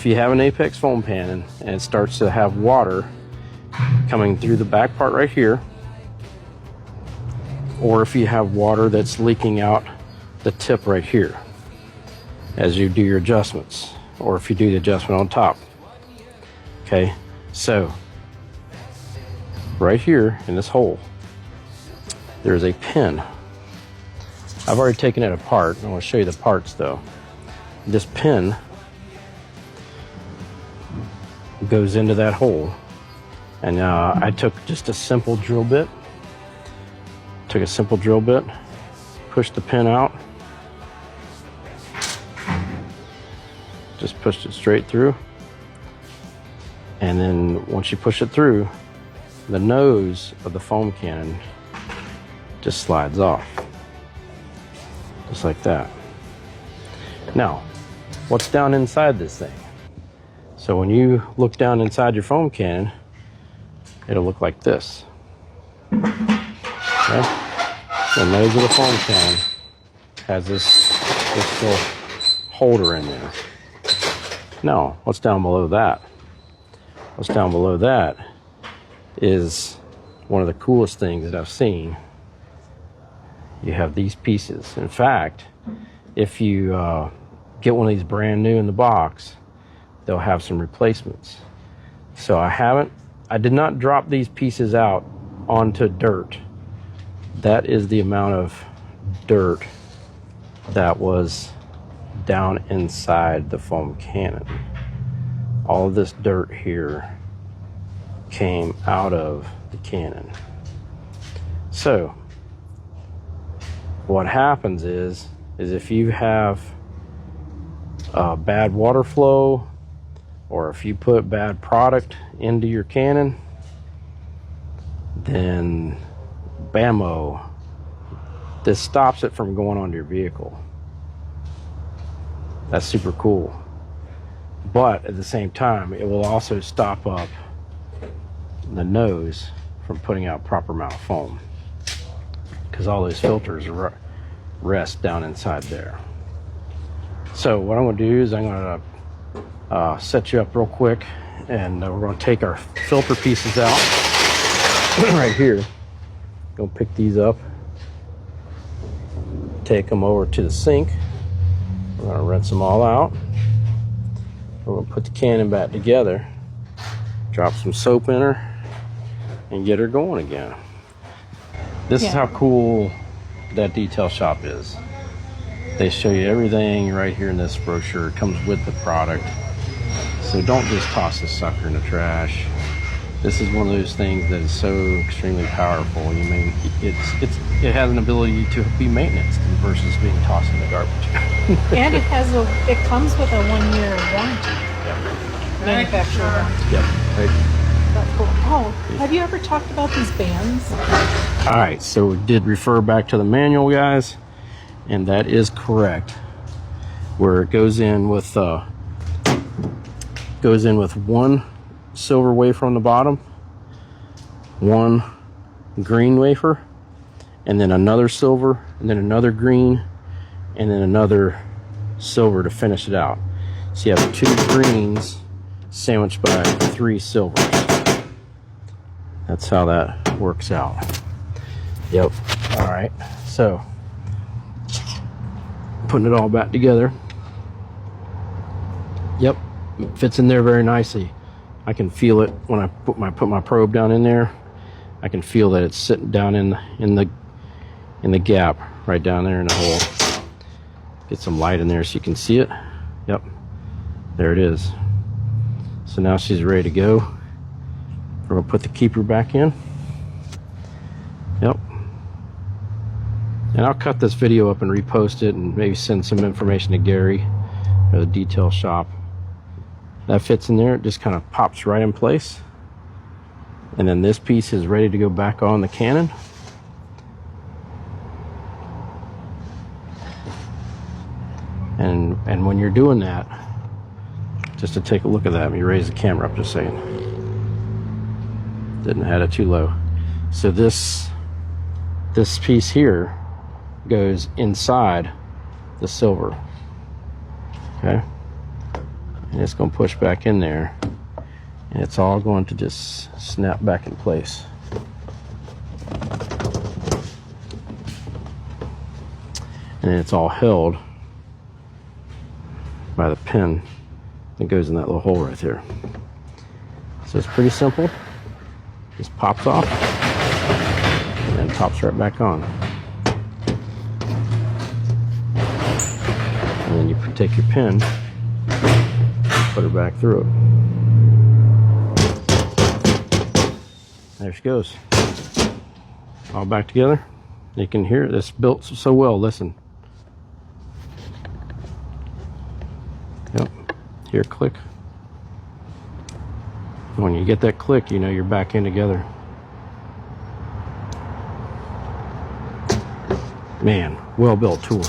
if you have an Apex foam cannon and it starts to have water coming through the back part right here, or if you have water that's leaking out the tip right here as you do your adjustments, or if you do the adjustment on top. Okay, so right here in this hole, there's a pin. I've already taken it apart. I want to show you the parts though. This pin goes into that hole, and I took just a simple drill bit. Pushed the pin out, just pushed it straight through, and then once you push it through, the nose of the foam cannon just slides off, just like that. Now, what's down inside this thing? So when you look down inside your foam cannon, it'll look like this. Okay? The nose of the foam cannon has this little holder in there. Now, what's down below that? What's down below that is one of the coolest things that I've seen. You have these pieces. In fact, if you get one of these brand new in the box, they'll have some replacements. So I did not drop these pieces out onto dirt. That is the amount of dirt that was down inside the foam cannon. All of this dirt here came out of the cannon. So what happens is if you have bad water flow, or if you put bad product into your cannon, then bammo, this stops it from going onto your vehicle. That's super cool. But at the same time, it will also stop up the nose from putting out proper amount of foam, because all those filters rest down inside there. So what I'm going to do is I'm going to set you up real quick, and we're going to take our filter pieces out right here. Go pick these up, take them over to the sink. We're going to rinse them all out. We're going to put the cannon back together, drop some soap in her, and get her going again. This is how cool that detail shop is. They show you everything right here in this brochure. It comes with the product. So don't just toss this sucker in the trash. This is one of those things that is so extremely powerful. You mean it has an ability to be maintenance versus being tossed in the garbage. And it comes with a 1-year warranty. Yep. Manufacturer warranty. Yep. Right. That's cool. Oh, have you ever talked about these bands? All right, so we did refer back to the manual, guys, and that is correct. Where it goes in with one silver wafer on the bottom, one green wafer, and then another silver, and then another green, and then another silver to finish it out. So you have 2 greens sandwiched by 3 silvers. That's how that works out. Yep. All right, so putting it all back together. Yep, it fits in there very nicely. I can feel it when I put my probe down in there. I can feel that it's sitting down in the gap right down there in the hole. Get some light in there so you can see it. Yep, there it is. So now she's ready to go. We're gonna put the keeper back in. Yep. And I'll cut this video up and repost it, and maybe send some information to Gary or the detail shop. That fits in there. It just kind of pops right in place. And then this piece is ready to go back on the cannon. And when you're doing that, just to take a look at that, let me raise the camera up just a second. Didn't have it too low. So this piece here goes inside the silver. Okay. and it's going to push back in there, and it's all going to just snap back in place. And it's all held by the pin that goes in that little hole right there. So it's pretty simple. Just pops off and then pops right back on. And then you take your pin, put her back through it. There she goes. All back together. You can hear it. It's built so well. Listen. Yep. Hear click. When you get that click, you know you're back in together. Man, well built tool.